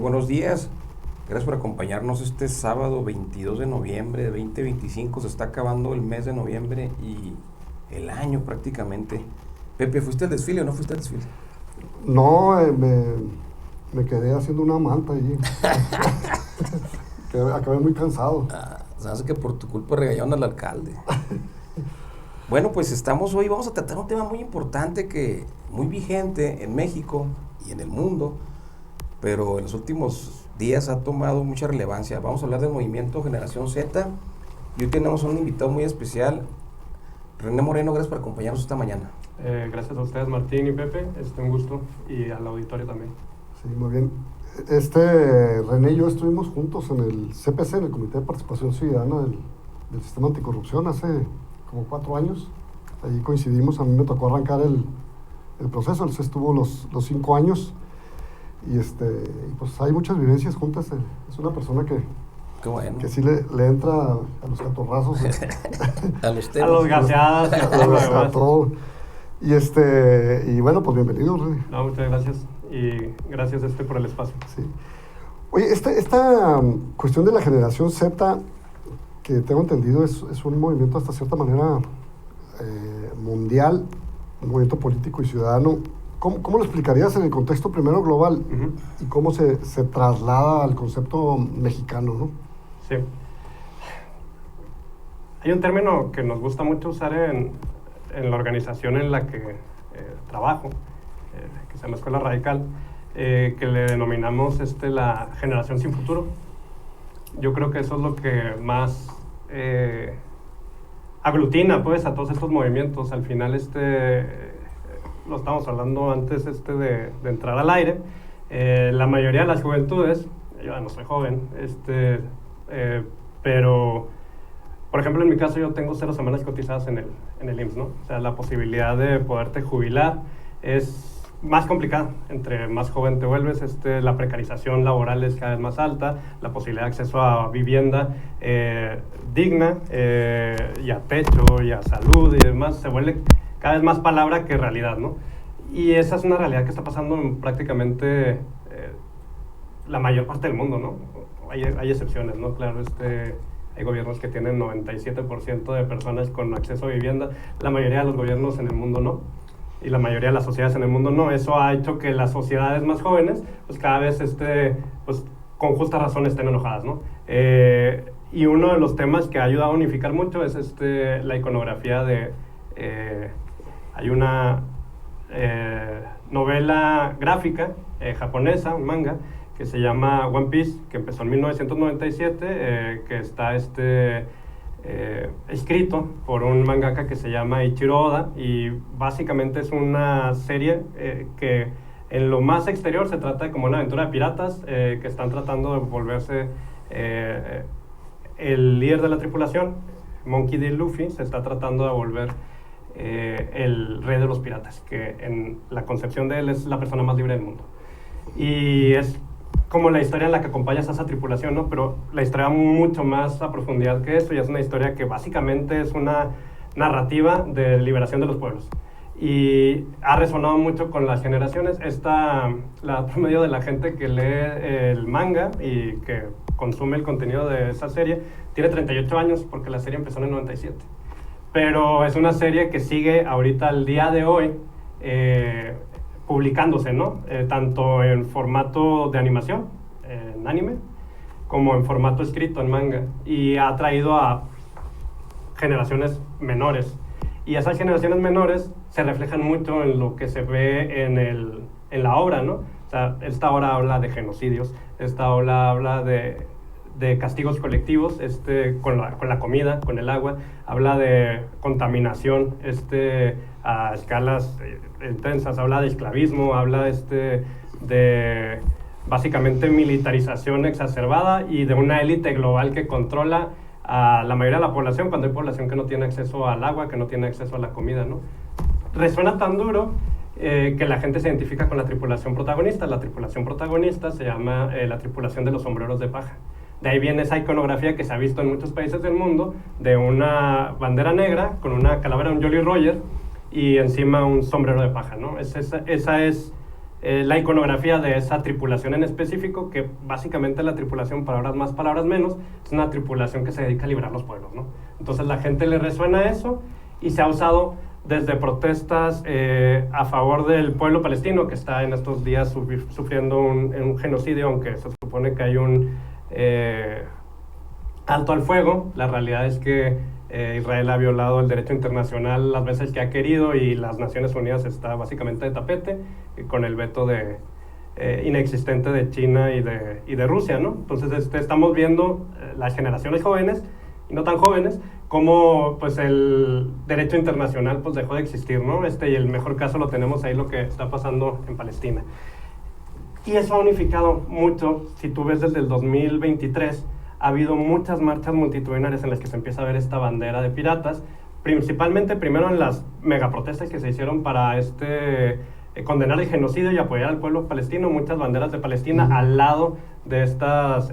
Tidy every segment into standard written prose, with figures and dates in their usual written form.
buenos días. Gracias por acompañarnos este sábado 22 de noviembre de 2025. Se está acabando el mes de noviembre y el año prácticamente. Pepe, ¿fuiste al desfile o no fuiste al desfile? No, me quedé haciendo una manta allí. Acabé muy cansado. Se hace que por tu culpa regañaron al alcalde. Bueno, pues hoy vamos a tratar un tema muy importante, muy vigente en México y en el mundo, pero en los últimos días ha tomado mucha relevancia. Vamos a hablar del movimiento Generación Z y hoy tenemos a un invitado muy especial, René Moreno. Gracias por acompañarnos esta mañana. Gracias a ustedes, Martín y Pepe, un gusto, y al auditorio también. Sí, muy bien. René y yo estuvimos juntos en el CPC, en el Comité de Participación Ciudadana del Sistema Anticorrupción, hace como 4 años. Ahí coincidimos, a mí me tocó arrancar el proceso, él se estuvo los 5 años, y pues hay muchas vivencias juntas. Es una persona Qué bueno. que sí le entra a los catorrazos. A los temas. A los gaseadas, a todo. Y bueno, pues bienvenido, René. No, muchas gracias, y gracias por el espacio. Sí. Oye, esta cuestión de la generación Z, que tengo entendido es un movimiento hasta cierta manera mundial, un movimiento político y ciudadano. ¿Cómo lo explicarías en el contexto primero global y cómo se traslada al concepto mexicano, ¿no? Sí. Hay un término que nos gusta mucho usar en la organización en la que trabajo, que se llama Escuela Radical, que le denominamos la generación sin futuro. Yo creo que eso es lo que más aglutina pues a todos estos movimientos. Al final lo estábamos hablando antes de entrar al aire. La mayoría de las juventudes, yo no soy joven, pero por ejemplo en mi caso yo tengo 0 semanas cotizadas en el IMSS, ¿no? O sea, la posibilidad de poderte jubilar es más complicada. Entre más joven te vuelves, la precarización laboral es cada vez más alta, la posibilidad de acceso a vivienda digna, y a techo, y a salud y demás, se vuelve cada vez más palabra que realidad, ¿no? Y esa es una realidad que está pasando en prácticamente la mayor parte del mundo, ¿no? Hay excepciones, ¿no? Claro, hay gobiernos que tienen 97% de personas con acceso a vivienda, la mayoría de los gobiernos en el mundo no, y la mayoría de las sociedades en el mundo no. Eso ha hecho que las sociedades más jóvenes, pues cada vez, pues con justa razón estén enojadas, ¿no? Y uno de los temas que ha ayudado a unificar mucho es la iconografía hay una novela gráfica japonesa, un manga, que se llama One Piece, que empezó en 1997, que está escrito por un mangaka que se llama Ichiro Oda, y básicamente es una serie que en lo más exterior se trata de como una aventura de piratas que están tratando de volverse el líder de la tripulación, Monkey D. Luffy, se está tratando de volver el rey de los piratas, que en la concepción de él es la persona más libre del mundo. Y es como la historia en la que acompañas a esa tripulación, ¿no? Pero la historia va mucho más a profundidad que eso, y es una historia que básicamente es una narrativa de liberación de los pueblos. Y ha resonado mucho con las generaciones. La promedio de la gente que lee el manga y que consume el contenido de esa serie tiene 38 años, porque la serie empezó en el 97. Pero es una serie que sigue ahorita al día de hoy publicándose, ¿no? Tanto en formato de animación, en anime, como en formato escrito, en manga, y ha traído a generaciones menores. Y esas generaciones menores se reflejan mucho en lo que se ve en la obra, ¿no? O sea, esta obra habla de genocidios, esta obra habla de castigos colectivos, con la comida, con el agua, habla de contaminación, a escalas intensas, habla de esclavismo, habla de básicamente militarización exacerbada y de una élite global que controla a la mayoría de la población, cuando hay población que no tiene acceso al agua, que no tiene acceso a la comida, ¿no? Resuena tan duro que la gente se identifica con la tripulación protagonista. La tripulación protagonista se llama la tripulación de los sombreros de paja. De ahí viene esa iconografía que se ha visto en muchos países del mundo, de una bandera negra con una calavera, un Jolly Roger, y encima un sombrero de paja, ¿no? Esa es la iconografía de esa tripulación en específico, que básicamente la tripulación, palabras más, palabras menos, es una tripulación que se dedica a librar los pueblos, ¿no? Entonces la gente le resuena eso y se ha usado desde protestas a favor del pueblo palestino, que está en estos días sufriendo un genocidio, aunque se supone que hay un alto al fuego. La realidad es que Israel ha violado el derecho internacional las veces que ha querido y las Naciones Unidas está básicamente de tapete con el veto inexistente de China y de Rusia, ¿no? Entonces estamos viendo las generaciones jóvenes y no tan jóvenes cómo pues el derecho internacional pues dejó de existir, ¿no? Y el mejor caso lo tenemos ahí, lo que está pasando en Palestina. Y eso ha unificado mucho. Si tú ves desde el 2023, ha habido muchas marchas multitudinarias en las que se empieza a ver esta bandera de piratas, principalmente primero en las megaprotestas que se hicieron para condenar el genocidio y apoyar al pueblo palestino, muchas banderas de Palestina al lado de estas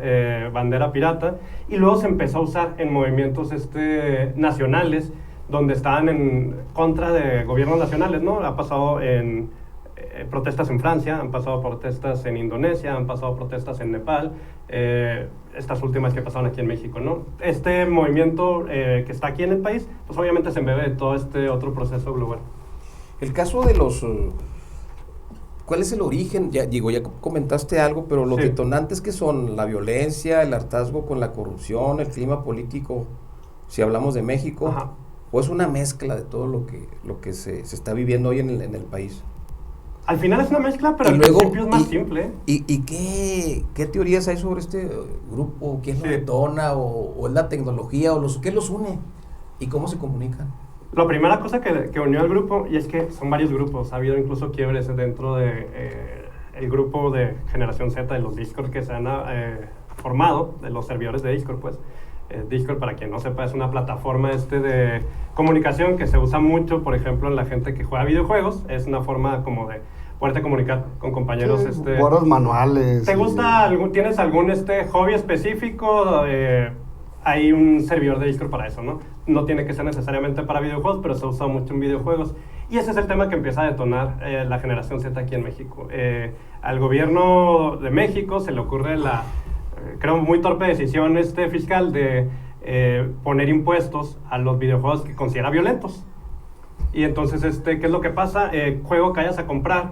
bandera pirata, y luego se empezó a usar en movimientos nacionales, donde estaban en contra de gobiernos nacionales, ¿no? Ha pasado en protestas en Francia, han pasado protestas en Indonesia, han pasado protestas en Nepal, estas últimas que pasaron aquí en México, ¿no? Este movimiento que está aquí en el país, pues obviamente se embebe de todo este otro proceso global. El caso de los... ¿Cuál es el origen? Ya comentaste algo, pero los detonantes que son la violencia, el hartazgo con la corrupción, el clima político, si hablamos de México, Ajá. ¿o es una mezcla de todo lo que se está viviendo hoy en el país? Al final es una mezcla, pero al principio es más simple. ¿Y qué teorías hay sobre este grupo? ¿Quién lo detona? ¿O es la tecnología? ¿Qué los une? ¿Y cómo se comunican? La primera cosa que unió al grupo, y es que son varios grupos, ha habido incluso quiebres dentro de el grupo de Generación Z, de los Discord que se han formado, de los servidores de Discord, pues. Discord, para quien no sepa, es una plataforma de comunicación que se usa mucho, por ejemplo, en la gente que juega videojuegos. Es una forma como de poderte comunicar con compañeros. Guardas manuales. ¿Te gusta, tienes algún hobby específico? Hay un servidor de Discord para eso, ¿no? No tiene que ser necesariamente para videojuegos, pero se usa mucho en videojuegos. Y ese es el tema que empieza a detonar la Generación Z aquí en México. Al gobierno de México se le ocurre creo muy torpe decisión fiscal de poner impuestos a los videojuegos que considera violentos. Y entonces, ¿qué es lo que pasa? Juego que vayas a comprar,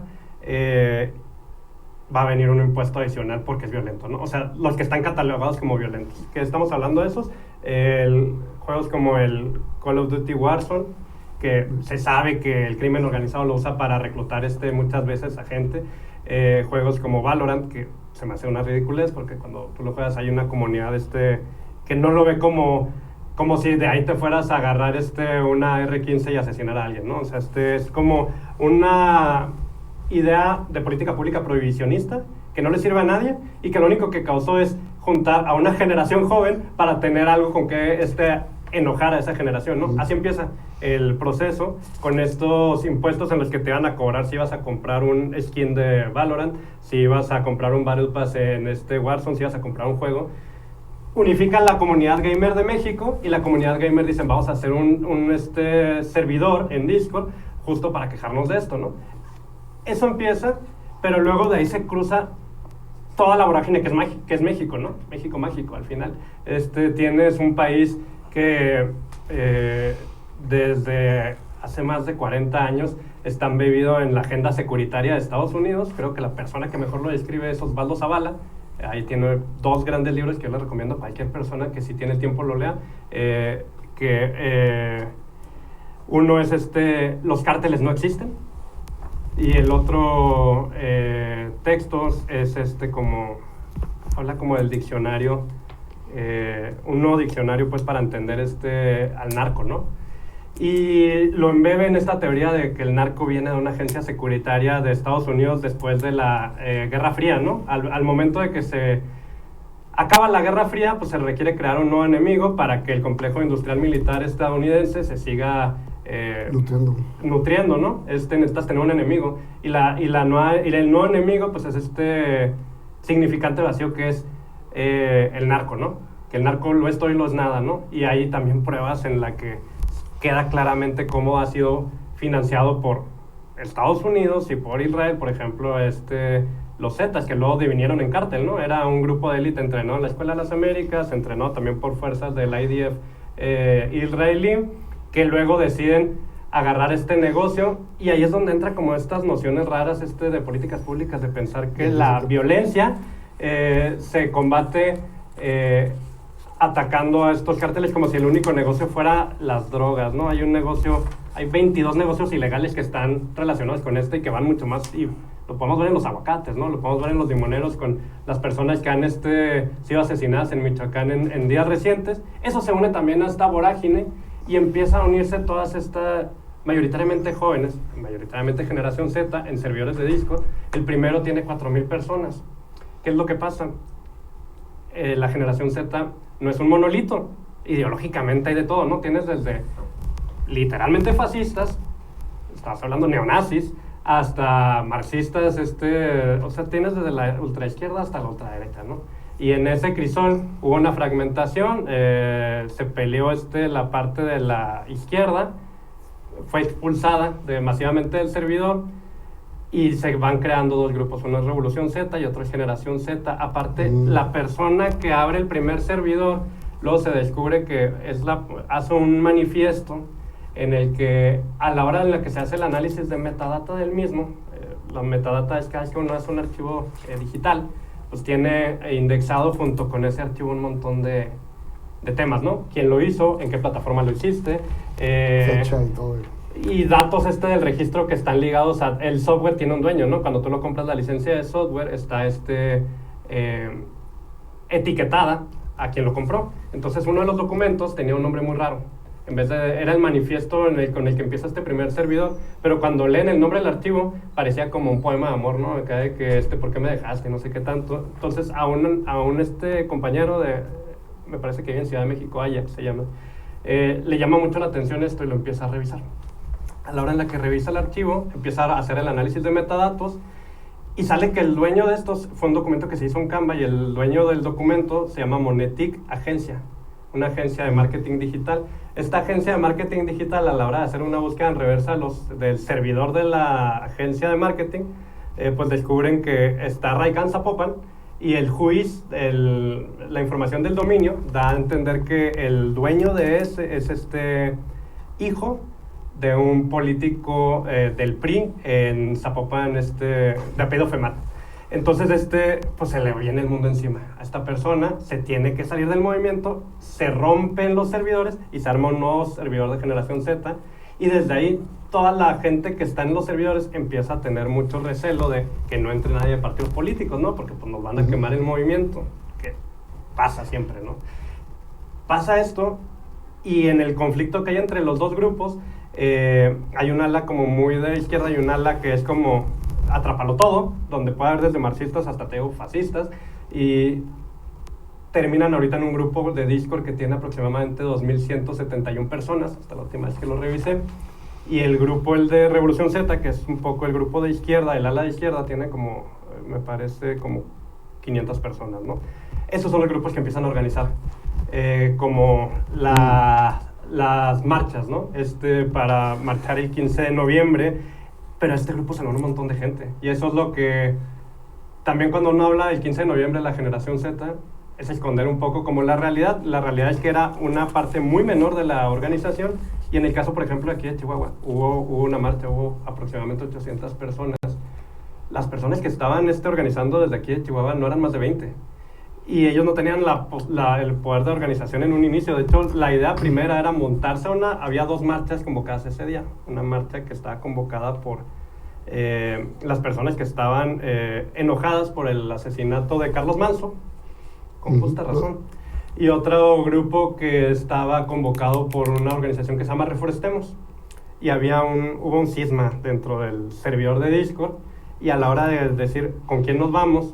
va a venir un impuesto adicional porque es violento, ¿no? O sea, los que están catalogados como violentos. ¿Qué estamos hablando de esos? Juegos como el Call of Duty Warzone, que se sabe que el crimen organizado lo usa para reclutar muchas veces a gente. Juegos como Valorant, que se me hace una ridiculez porque cuando tú lo juegas hay una comunidad que no lo ve como si de ahí te fueras a agarrar una R15 y asesinar a alguien, ¿no? O sea, es como una idea de política pública prohibicionista que no le sirve a nadie y que lo único que causó es juntar a una generación joven para tener algo con que enojar a esa generación, ¿no? Así empieza el proceso, con estos impuestos en los que te van a cobrar si vas a comprar un skin de Valorant, si vas a comprar un Battle Pass en Warzone, si vas a comprar un juego. Unifican la comunidad gamer de México y la comunidad gamer dicen, vamos a hacer un servidor en Discord justo para quejarnos de esto, ¿no? Eso empieza, pero luego de ahí se cruza toda la vorágine que es México, ¿no? México mágico, al final. Tienes un país que desde hace más de 40 años está embebido en la agenda securitaria de Estados Unidos. Creo que la persona que mejor lo describe es Osvaldo Zavala. Ahí tiene 2 grandes libros que yo le recomiendo a cualquier persona que si tiene tiempo lo lea. Uno es Los cárteles no existen. Y el otro textos es habla como del diccionario, un nuevo diccionario pues para entender al narco, ¿no? Y lo embebe en esta teoría de que el narco viene de una agencia securitaria de Estados Unidos después de la Guerra Fría, ¿no? Al momento de que se acaba la Guerra Fría, pues se requiere crear un nuevo enemigo para que el complejo industrial militar estadounidense se siga nutriendo, ¿no? Necesitas tener un enemigo. Y el nuevo enemigo, pues es significante vacío que es el narco, ¿no? Que el narco lo es todo y lo es nada, ¿no? Y hay también pruebas en la que queda claramente cómo ha sido financiado por Estados Unidos y por Israel, por ejemplo, los Zetas, que luego divinieron en cártel, ¿no? Era un grupo de élite, entrenó en la Escuela de las Américas, entrenó también por fuerzas del IDF israelí, que luego deciden agarrar este negocio, y ahí es donde entra como estas nociones raras de políticas públicas, de pensar que la violencia se combate atacando a estos cárteles como si el único negocio fuera las drogas, ¿no? Hay 22 negocios ilegales que están relacionados con y que van mucho más, y lo podemos ver en los aguacates, ¿no? Lo podemos ver en los limoneros con las personas que han sido asesinadas en Michoacán en días recientes. Eso se une también a esta vorágine y empieza a unirse todas estas, mayoritariamente jóvenes, mayoritariamente generación Z, en servidores de Discord. El primero tiene 4,000 personas. ¿Qué es lo que pasa? La generación Z no es un monolito. Ideológicamente hay de todo, ¿no? Tienes desde literalmente fascistas, estás hablando neonazis, hasta marxistas, o sea, tienes desde la ultraizquierda hasta la ultraderecha, ¿no? Y en ese crisol hubo una fragmentación, se peleó la parte de la izquierda, fue expulsada masivamente del servidor, y se van creando dos grupos, uno es Revolución Z y otro es Generación Z. Aparte, la persona que abre el primer servidor, luego se descubre que hace un manifiesto en el que, a la hora en la que se hace el análisis de metadata del mismo, la metadata es cada vez que uno hace un archivo digital, pues tiene indexado junto con ese archivo un montón de temas, ¿no? ¿Quién lo hizo? ¿En qué plataforma lo hiciste? Fecha y todo. Y datos del registro que están ligados a... El software tiene un dueño, ¿no? Cuando tú lo compras, la licencia de software está etiquetada a quien lo compró. Entonces, uno de los documentos tenía un nombre muy raro. Era el manifiesto con el que empieza este primer servidor, pero cuando leen el nombre del archivo, parecía como un poema de amor, ¿no? Acá de que ¿por qué me dejaste? No sé qué tanto. Entonces, a un compañero me parece que vive en Ciudad de México, Ajax se llama, le llama mucho la atención esto y lo empieza a revisar. A la hora en la que revisa el archivo, empieza a hacer el análisis de metadatos, y sale que el dueño de estos fue un documento que se hizo en Canva, y el dueño del documento se llama Monetic Agencia, una agencia de marketing digital. Esta agencia de marketing digital, a la hora de hacer una búsqueda en reversa del servidor de la agencia de marketing, pues descubren que está radicada en Zapopan, y el juiz, la información del dominio, da a entender que el dueño de ese es hijo de un político del PRI en Zapopan, de apellido Femat. Entonces, pues se le viene el mundo encima. A esta persona se tiene que salir del movimiento, se rompen los servidores y se arma un nuevo servidor de Generación Z. Y desde ahí, toda la gente que está en los servidores empieza a tener mucho recelo de que no entre nadie de partidos políticos, ¿no? Porque pues nos van a quemar el movimiento, que pasa siempre, ¿no? Pasa esto, y en el conflicto que hay entre los dos grupos, hay un ala como muy de izquierda y un ala que es como atrápalo todo, donde puede haber desde marxistas hasta fascistas, y terminan ahorita en un grupo de Discord que tiene aproximadamente 2,171 personas, hasta la última vez que lo revisé, y el grupo, el de Revolución Z, que es un poco el grupo de izquierda, el ala de izquierda, tiene como, me parece, como 500 personas, ¿no? Esos son los grupos que empiezan a organizar, como las marchas, ¿no? Para marchar el 15 de noviembre, pero este grupo se une un montón de gente, y eso es lo que también cuando uno habla del 15 de noviembre, la Generación Z, es esconder un poco como la realidad es que era una parte muy menor de la organización, y en el caso, por ejemplo, aquí de Chihuahua, hubo una marcha, hubo aproximadamente 800 personas. Las personas que estaban organizando desde aquí de Chihuahua no eran más de 20, y ellos no tenían el poder de organización en un inicio. De hecho, la idea primera era montarse había 2 marchas convocadas ese día. Una marcha que estaba convocada por las personas que estaban enojadas por el asesinato de Carlos Manso, con justa razón, y otro grupo que estaba convocado por una organización que se llama Reforestemos, y hubo un cisma dentro del servidor de Discord, y a la hora de decir con quién nos vamos,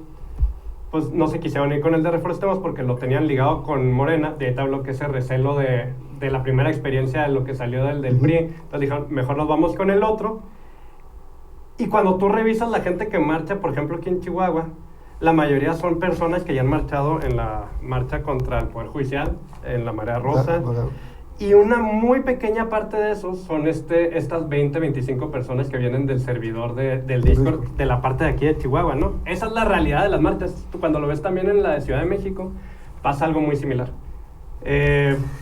pues no se quisieron ir con el de Reforestemos porque lo tenían ligado con Morena. De ahí te hablo que ese recelo de la primera experiencia de lo que salió del PRI, entonces dijeron, mejor nos vamos con el otro. Y cuando tú revisas la gente que marcha, por ejemplo aquí en Chihuahua, la mayoría son personas que ya han marchado en la marcha contra el Poder Judicial, en la Marea Rosa, Y una muy pequeña parte de esos son estas 20, 25 personas que vienen del servidor del Discord, de la parte de aquí de Chihuahua, ¿no? Esa es la realidad de las marchas. Tú cuando lo ves también en la de Ciudad de México, pasa algo muy similar.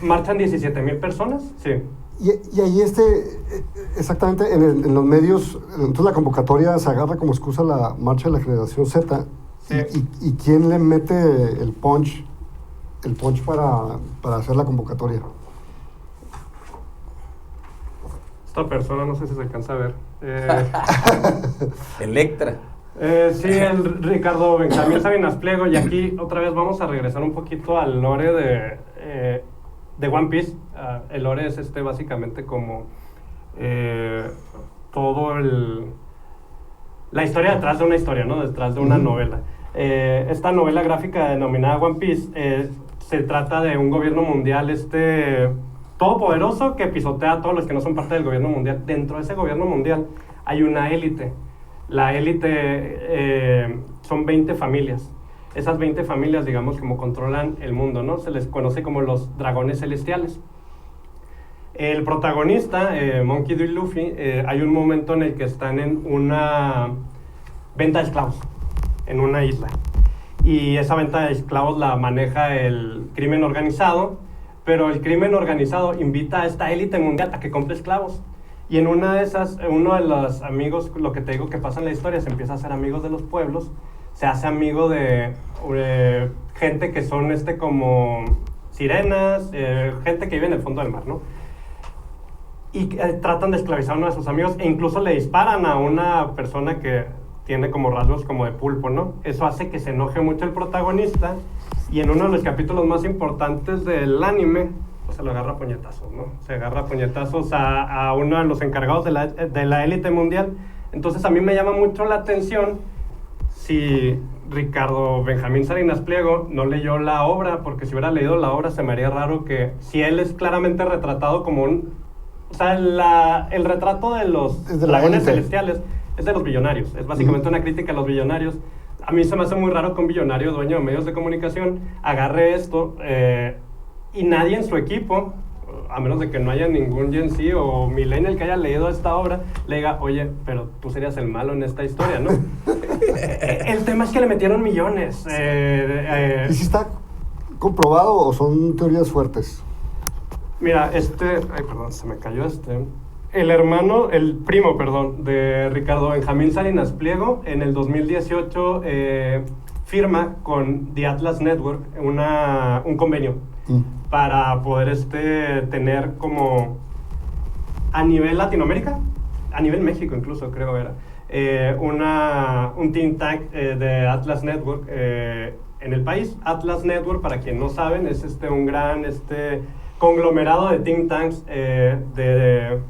Marchan 17,000 personas, sí. Y ahí exactamente, en los medios, entonces la convocatoria se agarra como excusa la marcha de la generación Z. Sí. ¿Y quién le mete el punch para hacer la convocatoria? Esta persona, no sé si se alcanza a ver. Electra. Sí, el Ricardo Benjamín Sabinas Pliego, y aquí otra vez vamos a regresar un poquito al lore de One Piece. El lore es básicamente como todo la historia detrás de una historia, ¿no? Detrás de una novela. Esta novela gráfica denominada One Piece se trata de un gobierno mundial todopoderoso que pisotea a todos los que no son parte del gobierno mundial. Dentro de ese gobierno mundial hay una élite. La élite son 20 familias. Esas 20 familias, digamos, como controlan el mundo, ¿no? Se les conoce como los dragones celestiales. El protagonista, Monkey D. Luffy, hay un momento en el que están en una venta de esclavos, en una isla. Y esa venta de esclavos la maneja el crimen organizado, pero el crimen organizado invita a esta élite mundial a que compre esclavos. Y en una de esas, uno de los amigos, lo que te digo que pasa en la historia, se empieza a hacer amigos de los pueblos, se hace amigo de gente que son como sirenas, gente que vive en el fondo del mar, ¿no? Y tratan de esclavizar a uno de sus amigos e incluso le disparan a una persona que tiene como rasgos como de pulpo, ¿no? Eso hace que se enoje mucho el protagonista y en uno de los capítulos más importantes del anime, pues se lo agarra a puñetazos, ¿no? Se agarra a puñetazos a uno de los encargados de la élite mundial. Entonces a mí me llama mucho la atención si Ricardo Benjamín Salinas Pliego no leyó la obra, porque si hubiera leído la obra se me haría raro que, si él es claramente retratado como o sea, el retrato de los dragones celestiales es de los billonarios, es básicamente una crítica a los billonarios. A mí se me hace muy raro que un billonario dueño de medios de comunicación agarre esto y nadie en su equipo, a menos de que no haya ningún Gen Z o millennial que haya leído esta obra, le diga, oye, pero tú serías el malo en esta historia, ¿no? El tema es que le metieron millones. ¿Y si está comprobado o son teorías fuertes? Mira, ay, perdón, se me cayó el primo, de Ricardo Benjamín Salinas Pliego, en el 2018 firma con The Atlas Network un convenio para poder tener como a nivel Latinoamérica, a nivel México incluso creo era, un think tank de Atlas Network en el país. Atlas Network, para quien no saben, es un gran conglomerado de think tanks de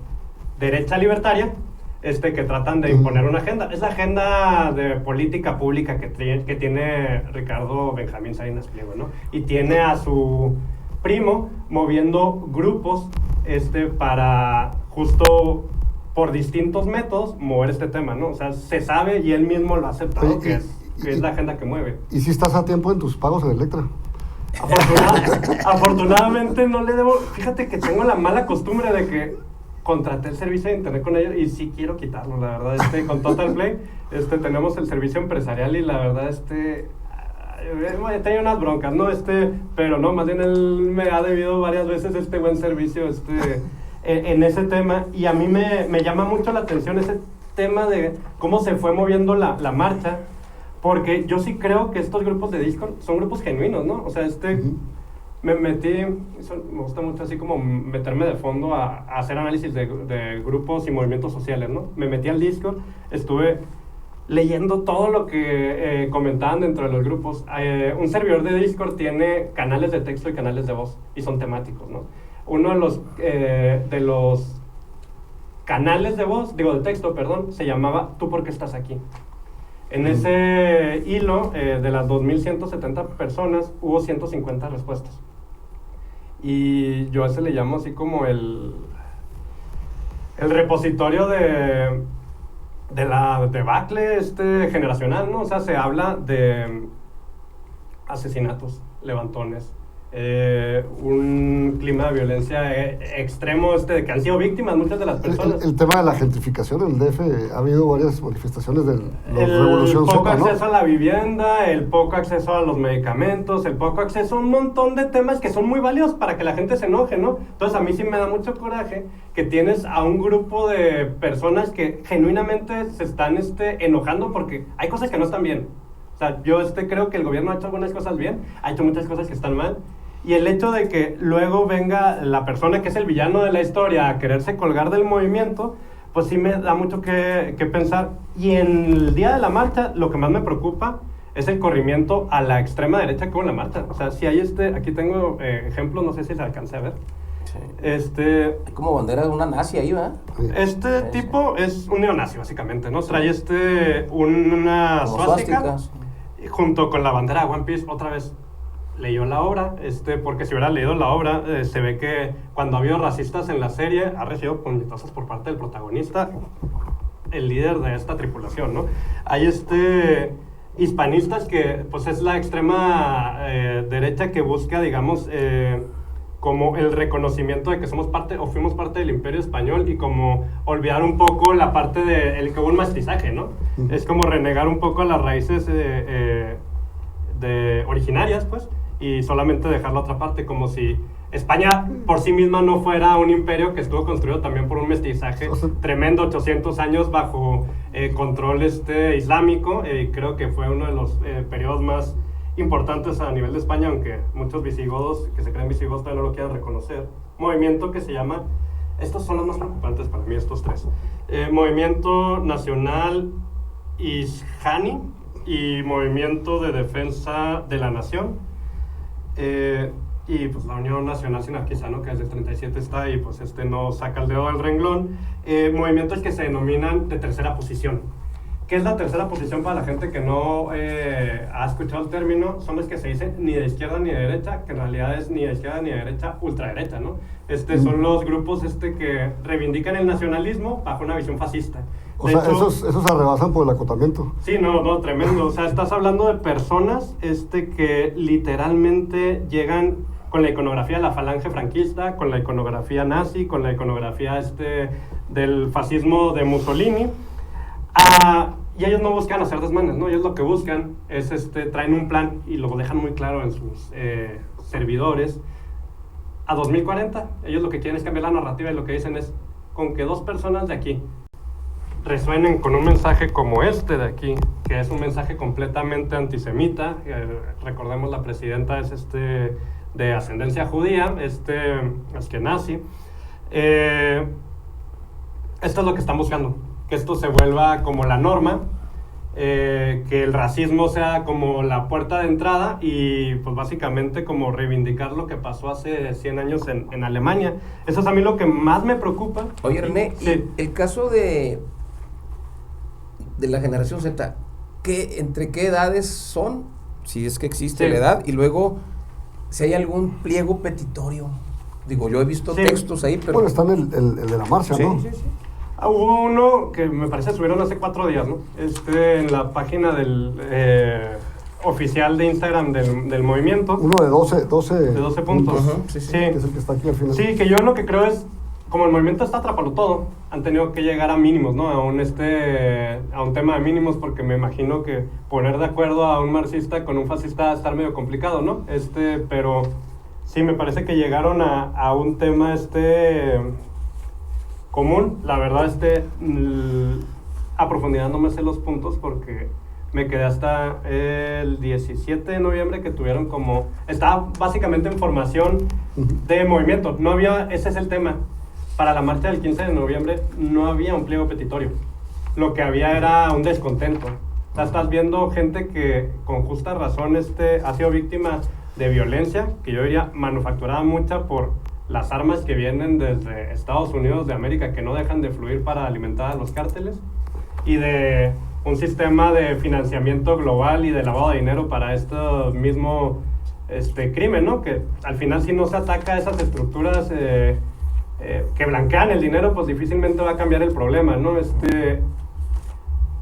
derecha libertaria que tratan de imponer una agenda. Es la agenda de política pública que tiene Ricardo Benjamín Salinas Pliego, ¿no? Y tiene a su primo moviendo grupos para justo por distintos métodos mover este tema, ¿no? O sea, se sabe y él mismo lo ha aceptado, que es la agenda que mueve. ¿Y si estás a tiempo en tus pagos en Electra? Afortunadamente no le debo. Fíjate que tengo la mala costumbre de que contraté el servicio de internet con ellos y sí quiero quitarlo, la verdad. Con Total Play tenemos el servicio empresarial y la verdad tenía unas broncas, ¿no? Pero no, más bien él me ha debido varias veces buen servicio en ese tema, y a mí me llama mucho la atención ese tema de cómo se fue moviendo la marcha. Porque yo sí creo que estos grupos de Discord son grupos genuinos, ¿no? O sea, me metí, me gusta mucho así como meterme de fondo a hacer análisis de grupos y movimientos sociales, ¿no? Me metí al Discord, estuve leyendo todo lo que comentaban dentro de los grupos. Un servidor de Discord tiene canales de texto y canales de voz, y son temáticos, ¿no? Uno de los canales de voz, de texto, perdón, se llamaba ¿Tú por qué estás aquí? En ese hilo, de las 2.170 personas, hubo 150 respuestas. Y yo a ese le llamo así como el repositorio de la debacle generacional, ¿no? O sea, se habla de asesinatos, levantones, un clima de violencia extremo de que han sido víctimas muchas de las personas. El tema de la gentrificación en el DF, ha habido varias manifestaciones de la Revolución poco Z, ¿no? acceso a la vivienda, el poco acceso a los medicamentos, el poco acceso a un montón de temas que son muy valiosos para que la gente se enoje, ¿no? Entonces a mí sí me da mucho coraje que tienes a un grupo de personas que genuinamente se están enojando porque hay cosas que no están bien. O sea, yo creo que el gobierno ha hecho algunas cosas bien, ha hecho muchas cosas que están mal. Y el hecho de que luego venga la persona que es el villano de la historia a quererse colgar del movimiento, pues sí me da mucho que pensar. Y en el día de la marcha, lo que más me preocupa es el corrimiento a la extrema derecha que hubo en la marcha. O sea, si hay aquí tengo ejemplos, no sé si se alcance a ver. Sí. Hay como bandera de una nazi ahí, ¿verdad? Este tipo es un neonazi, básicamente, ¿no? Trae una suástica junto con la bandera de One Piece, otra vez. Leyó la obra, porque si hubiera leído la obra, se ve que cuando ha habido racistas en la serie, ha recibido puñetazos por parte del protagonista, el líder de esta tripulación, ¿no? Hay hispanistas que, pues, es la extrema derecha que busca, digamos, como el reconocimiento de que somos parte, o fuimos parte del Imperio Español, y como olvidar un poco la parte de que hubo un mestizaje, ¿no? Es como renegar un poco las raíces originarias, pues, y solamente dejar la otra parte, como si España por sí misma no fuera un imperio que estuvo construido también por un mestizaje tremendo, 800 años bajo control islámico, y creo que fue uno de los periodos más importantes a nivel de España, aunque muchos visigodos que se creen visigodos todavía no lo quieran reconocer. Movimiento que se llama, estos son los más preocupantes para mí, estos tres: Movimiento Nacional Ishani y Movimiento de Defensa de la Nación, y pues la Unión Nacional Sinarquista, ¿no? Que desde el 37 está ahí, pues no saca el dedo del renglón. Movimientos que se denominan de tercera posición. ¿Qué es la tercera posición para la gente que no ha escuchado el término? Son los que se dicen ni de izquierda ni de derecha, que en realidad es ni de izquierda ni de derecha, ultraderecha, ¿no? Son los grupos que reivindican el nacionalismo bajo una visión fascista. O sea, esos se rebasan por el acotamiento. Sí, no, tremendo. O sea, estás hablando de personas que literalmente llegan con la iconografía de la falange franquista, con la iconografía nazi, con la iconografía del fascismo de Mussolini. Y ellos no buscan hacer desmanes, ¿no? Ellos lo que buscan es, traen un plan y lo dejan muy claro en sus servidores. A 2040, ellos lo que quieren es cambiar la narrativa, y lo que dicen es, con que 2 personas de aquí resuenen con un mensaje como de aquí, que es un mensaje completamente antisemita. Recordemos, la presidenta es de ascendencia judía, Ashkenazi. Esto es lo que están buscando, que esto se vuelva como la norma, que el racismo sea como la puerta de entrada, y pues básicamente como reivindicar lo que pasó hace 100 años en Alemania. Eso es a mí lo que más me preocupa. Oye, René, sí. El caso de la generación Z, ¿entre qué edades son? Si es que existe la edad, y luego si hay algún pliego petitorio. Digo, yo he visto textos ahí, pero... Bueno, está el de la marcha, ¿no? Sí. Hubo uno que me parece subieron hace 4 días, ¿no? En la página del oficial de Instagram del movimiento. Uno de 12 puntos. Sí. Que es el que está aquí al final. Sí, que yo lo que creo es, como el movimiento está atrapalo todo, han tenido que llegar a mínimos, ¿no? A un tema de mínimos, porque me imagino que poner de acuerdo a un marxista con un fascista va a estar medio complicado, ¿no? Pero sí, me parece que llegaron a un tema común. La verdad, a profundidad no me sé los puntos, porque me quedé hasta el 17 de noviembre que tuvieron estaba básicamente en formación de movimiento. No había, ese es el tema. Para la marcha del 15 de noviembre no había un pliego petitorio. Lo que había era un descontento. O sea, estás viendo gente que con justa razón ha sido víctima de violencia, que yo diría manufacturada mucha por las armas que vienen desde Estados Unidos de América, que no dejan de fluir para alimentar a los cárteles, y de un sistema de financiamiento global y de lavado de dinero para este mismo crimen, ¿no? Que al final, si no se ataca a esas estructuras que blanquean el dinero, pues difícilmente va a cambiar el problema, ¿no?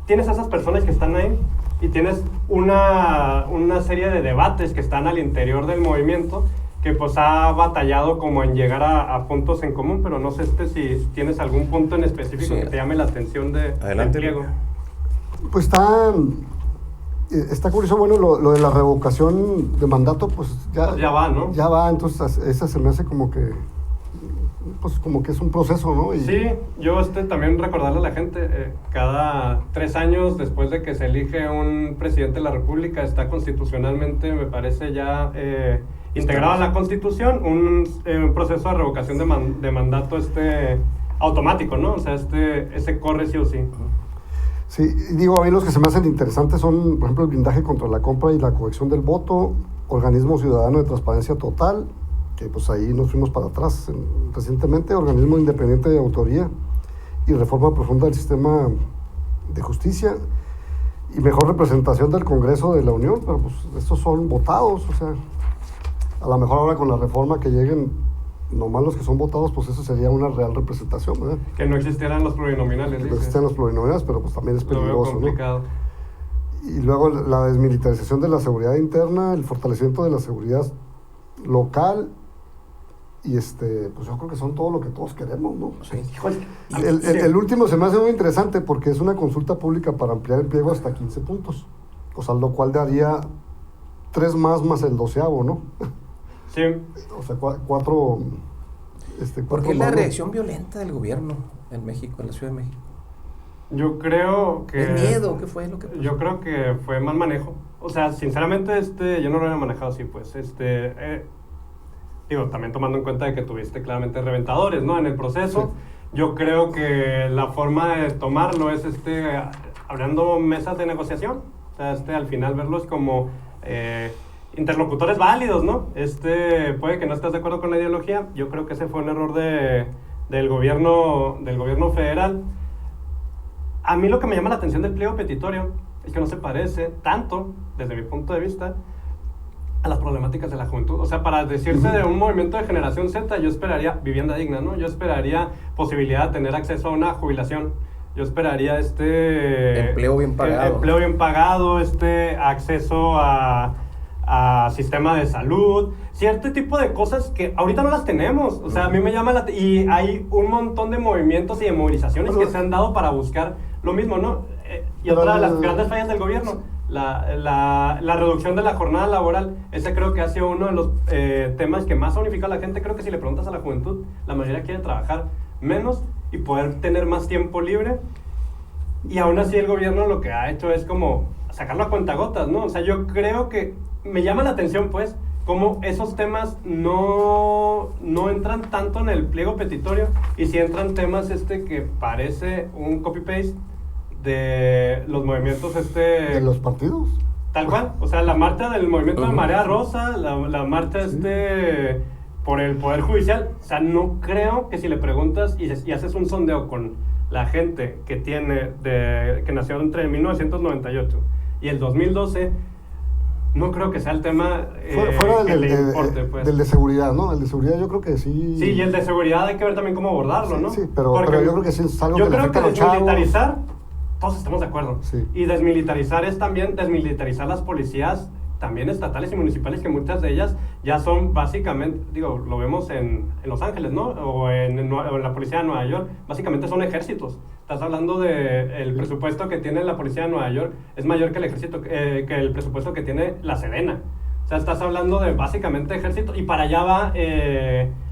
Tienes a esas personas que están ahí, y tienes una serie de debates que están al interior del movimiento, que pues ha batallado como en llegar a puntos en común, pero no sé si tienes algún punto en específico que te llame la atención del pliego. Pues está curioso, bueno, lo de la revocación de mandato, pues ya va, ¿no? Ya va, entonces esa se me hace como que es un proceso, ¿no? Sí, yo también recordarle a la gente, cada 3 años después de que se elige un presidente de la República, está constitucionalmente, me parece ya integrado a la Constitución, un proceso de revocación de mandato automático, ¿no? O sea, ese corre sí o sí. Sí, digo, a mí los que se me hacen interesantes son, por ejemplo, el blindaje contra la compra y la coacción del voto, organismo ciudadano de transparencia total, que pues ahí nos fuimos para atrás recientemente, organismo independiente de autoría y reforma profunda del sistema de justicia y mejor representación del Congreso de la Unión, pero pues estos son votados, o sea, a lo mejor ahora con la reforma que lleguen, nomás los que son votados, pues eso sería una real representación, ¿verdad? Que no existieran los plurinominales. No existieran los plurinominales, pero pues también es peligroso, lo veo complicado, ¿no? Y luego la desmilitarización de la seguridad interna, el fortalecimiento de la seguridad local, y pues yo creo que son todo lo que todos queremos, ¿no? Sí. El último se me hace muy interesante porque es una consulta pública para ampliar el pliego hasta 15 puntos, o sea, lo cual daría 3 más el 12avo, ¿no? Sí. O sea, 4... ¿Por qué la reacción violenta del gobierno en México, en la Ciudad de México? Yo creo que... ¿Es miedo? ¿Qué fue lo que pasó? Yo creo que fue mal manejo. O sea, sinceramente, yo no lo había manejado así, pues. Digo, también tomando en cuenta de que tuviste claramente reventadores, ¿no? En el proceso. Sí. Yo creo que la forma de tomarlo es, abriendo mesas de negociación. O sea, al final verlos como... interlocutores válidos, ¿no? Puede que no estés de acuerdo con la ideología. Yo creo que ese fue un error del gobierno federal. A mí lo que me llama la atención del pliego petitorio es que no se parece tanto, desde mi punto de vista, a las problemáticas de la juventud. O sea, para decirse de un movimiento de generación Z, yo esperaría vivienda digna, ¿no? Yo esperaría posibilidad de tener acceso a una jubilación. Yo esperaría empleo bien pagado. Empleo bien pagado, acceso a sistema de salud, cierto tipo de cosas que ahorita no las tenemos. O sea, a mí me llama y hay un montón de movimientos y de movilizaciones que se han dado para buscar lo mismo, ¿no? Y otra de las grandes fallas del gobierno, la reducción de la jornada laboral. Ese creo que ha sido uno de los temas que más ha unificado a la gente. Creo que si le preguntas a la juventud, la mayoría quiere trabajar menos y poder tener más tiempo libre. Y aún así el gobierno lo que ha hecho es como sacarlo a cuentagotas, ¿no? O sea, yo creo que me llama la atención, pues, cómo esos temas no entran tanto en el pliego petitorio y si entran temas que parece un copy-paste de los movimientos ¿De los partidos? Tal cual, o sea, la marcha del movimiento de Marea Rosa, la marcha por el Poder Judicial. O sea, no creo que si le preguntas y haces un sondeo con la gente que nació entre 1998 y el 2012, no creo que sea el tema fuera que le importe, pues. Del de seguridad, ¿no? El de seguridad yo creo que sí. Sí, y el de seguridad hay que ver también cómo abordarlo, ¿no? Sí, pero yo creo que sí es algo que le afecta a los chavos. Yo creo que desmilitarizar, todos estamos de acuerdo. Sí. Y desmilitarizar es también desmilitarizar las policías, también estatales y municipales, que muchas de ellas ya son básicamente, digo, lo vemos en Los Ángeles, ¿no? O en la policía de Nueva York, básicamente son ejércitos. Estás hablando de el presupuesto que tiene la policía de Nueva York es mayor que el ejército, que el presupuesto que tiene la Sedena. O sea, estás hablando de básicamente ejército, y para allá va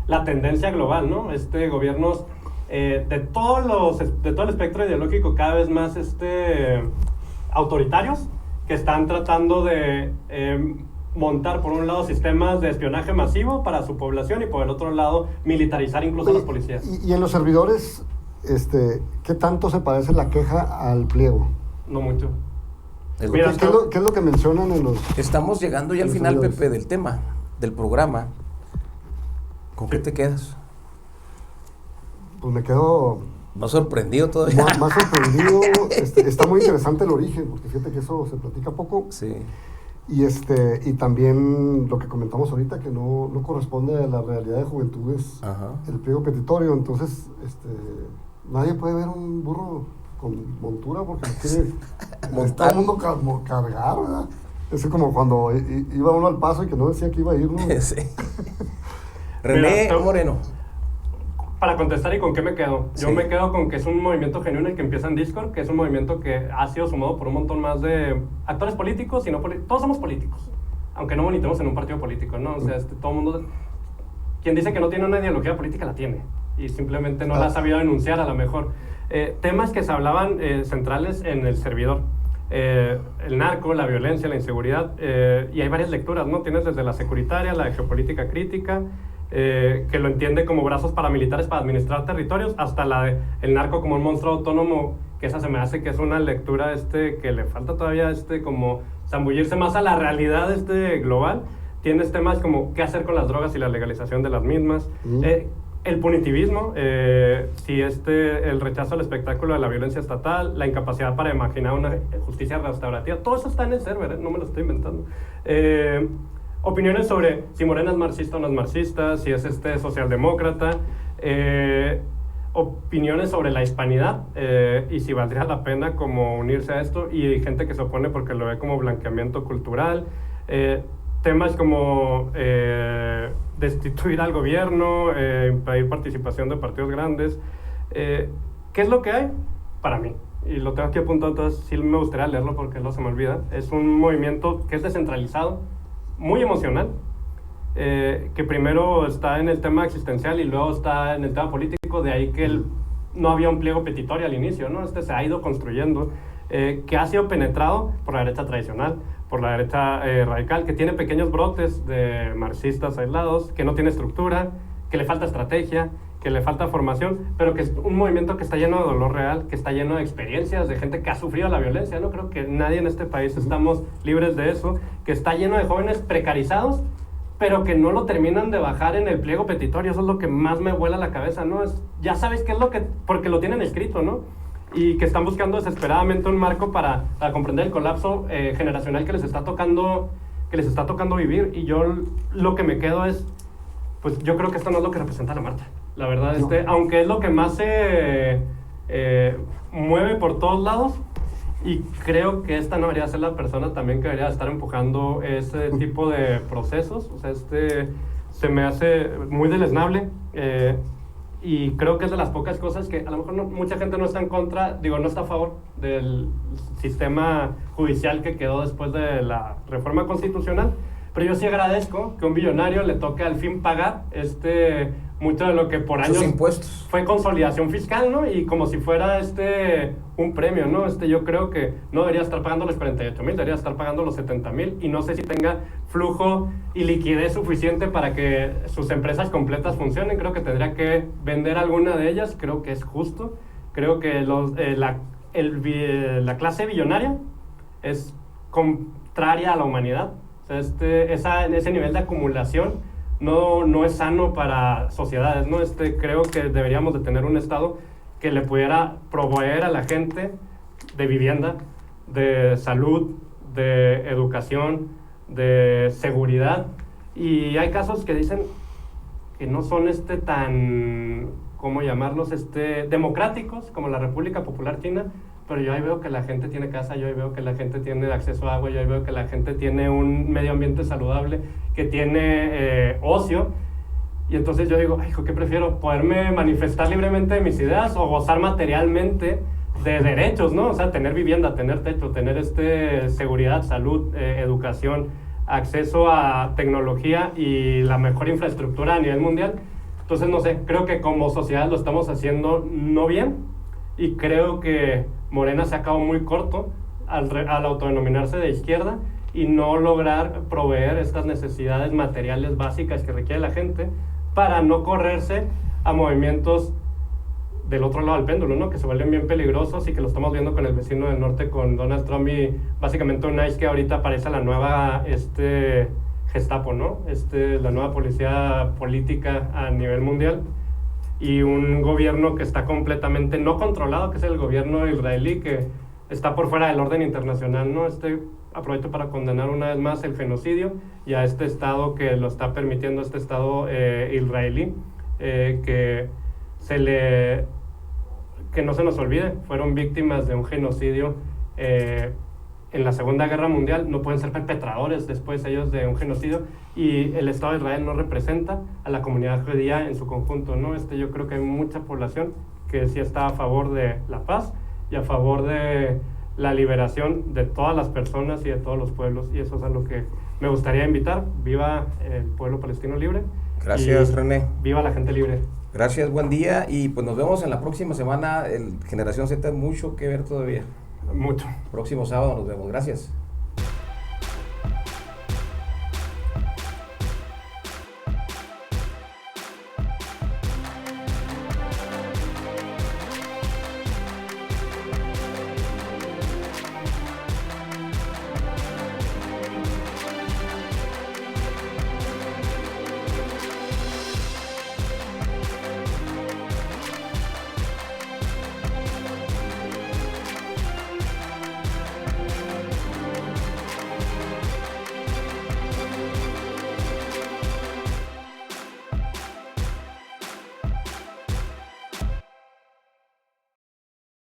la tendencia global, ¿no? Gobiernos de todo el espectro ideológico cada vez más autoritarios, que están tratando de montar por un lado sistemas de espionaje masivo para su población y por el otro lado militarizar incluso a las policías. Y en los servidores, ¿qué tanto se parece la queja al pliego? No mucho. Mira, ¿qué es lo que mencionan en los... Estamos llegando ya al final, servidores? Pepe, del tema, del programa. ¿Con qué te quedas? Pues me quedo... ¿Más sorprendido todavía? Más sorprendido. Está muy interesante el origen, porque fíjate que eso se platica poco. Sí. Y también lo que comentamos ahorita, que no corresponde a la realidad de juventudes. Ajá. El pliego petitorio. Entonces, nadie puede ver un burro con montura porque quiere todo el mundo cargar, ¿verdad? Es como cuando iba uno al Paso y que no decía que iba a ir, ¿no? Sí. René Mira, Moreno. Para contestar y con qué me quedo. Yo Sí. me quedo con que es un movimiento genuino el que empieza en Discord, que es un movimiento que ha sido sumado por un montón más de actores políticos y no todos somos políticos, aunque no militemos en un partido político, ¿no? O sea, todo el mundo, quien dice que no tiene una ideología política la tiene y simplemente no la ha sabido denunciar a lo mejor. Temas que se hablaban centrales en el servidor. El narco, la violencia, la inseguridad, y hay varias lecturas, ¿no? Tienes desde la securitaria, la de geopolítica crítica, que lo entiende como brazos paramilitares para administrar territorios, hasta la de el narco como un monstruo autónomo, que esa se me hace que es una lectura que le falta todavía como zambullirse más a la realidad global. Tienes temas como qué hacer con las drogas y la legalización de las mismas, el punitivismo, si el rechazo al espectáculo de la violencia estatal, la incapacidad para imaginar una justicia restaurativa, todo eso está en el server, no me lo estoy inventando. Opiniones sobre si Morena es marxista o no es marxista, si es socialdemócrata, opiniones sobre la hispanidad y si valdría la pena como unirse a esto, y gente que se opone porque lo ve como blanqueamiento cultural, temas como destituir al gobierno, impedir participación de partidos grandes. ¿Qué es lo que hay? Para mí, y lo tengo aquí apuntado, entonces sí me gustaría leerlo porque luego se me olvida. Es un movimiento que es descentralizado, muy emocional, que primero está en el tema existencial y luego está en el tema político, de ahí que no había un pliego petitorio al inicio, ¿no? Se ha ido construyendo, que ha sido penetrado por la derecha tradicional, por la derecha radical, que tiene pequeños brotes de marxistas aislados, que no tiene estructura, que le falta estrategia, que le falta formación, pero que es un movimiento que está lleno de dolor real, que está lleno de experiencias de gente que ha sufrido la violencia. No creo que nadie en este país estamos libres de eso, que está lleno de jóvenes precarizados, pero que no lo terminan de bajar en el pliego petitorio. Eso es lo que más me vuela la cabeza, ¿no? Ya sabes qué es lo que, porque lo tienen escrito, ¿no? Y que están buscando desesperadamente un marco para comprender el colapso generacional que les está tocando vivir. Y yo lo que me quedo es, pues yo creo que esto no es lo que representa la Marta. La verdad, No. Aunque es lo que más se mueve por todos lados, y creo que esta no debería ser la persona también que debería estar empujando ese tipo de procesos. O sea, se me hace muy deleznable, y creo que es de las pocas cosas que a lo mejor mucha gente no está en contra, no está a favor del sistema judicial que quedó después de la reforma constitucional, pero yo sí agradezco que a un billonario le toque al fin pagar mucho de lo que por años Sus impuestos. fue consolidación fiscal, ¿no? Y como si fuera un premio, ¿no? Yo creo que no debería estar pagando los 48,000, debería estar pagando los 70,000, y no sé si tenga flujo y liquidez suficiente para que sus empresas completas funcionen. Creo que tendría que vender alguna de ellas. Creo que es justo. Creo que la clase billonaria es contraria a la humanidad. O sea, ese nivel de acumulación no es sano para sociedades, ¿no? Creo que deberíamos de tener un Estado que le pudiera proveer a la gente de vivienda, de salud, de educación, de seguridad. Y hay casos que dicen que no son tan, ¿cómo llamarlos? Democráticos, como la República Popular China, pero yo ahí veo que la gente tiene casa, yo ahí veo que la gente tiene acceso a agua, yo ahí veo que la gente tiene un medio ambiente saludable, que tiene ocio. Y entonces yo digo, ay, ¿qué prefiero? ¿Poderme manifestar libremente de mis ideas o gozar materialmente de derechos, ¿no? O sea, tener vivienda, tener techo, tener seguridad, salud, educación, acceso a tecnología y la mejor infraestructura a nivel mundial. Entonces, no sé, creo que como sociedad lo estamos haciendo no bien, y creo que Morena se ha quedado muy corto al autodenominarse de izquierda y no lograr proveer estas necesidades materiales básicas que requiere la gente para no correrse a movimientos del otro lado del péndulo, ¿no? Que se vuelven bien peligrosos y que lo estamos viendo con el vecino del norte, con Donald Trump, y básicamente un ICE que ahorita parece la nueva Gestapo, ¿no? La nueva policía política a nivel mundial, y un gobierno que está completamente no controlado, que es el gobierno israelí, que está por fuera del orden internacional, ¿no? Aprovecho para condenar una vez más el genocidio y a este Estado que lo está permitiendo, Estado israelí, que no se nos olvide, fueron víctimas de un genocidio en la Segunda Guerra Mundial no pueden ser perpetradores después ellos de un genocidio, y el Estado de Israel no representa a la comunidad judía en su conjunto, ¿no? Yo creo que hay mucha población que sí está a favor de la paz y a favor de la liberación de todas las personas y de todos los pueblos, y eso es a lo que me gustaría invitar. Viva el pueblo palestino libre. Gracias, René. Viva la gente libre. Gracias, buen día, y pues nos vemos en la próxima semana. Generación Z, mucho que ver todavía. Mucho. Próximo sábado nos vemos. Gracias.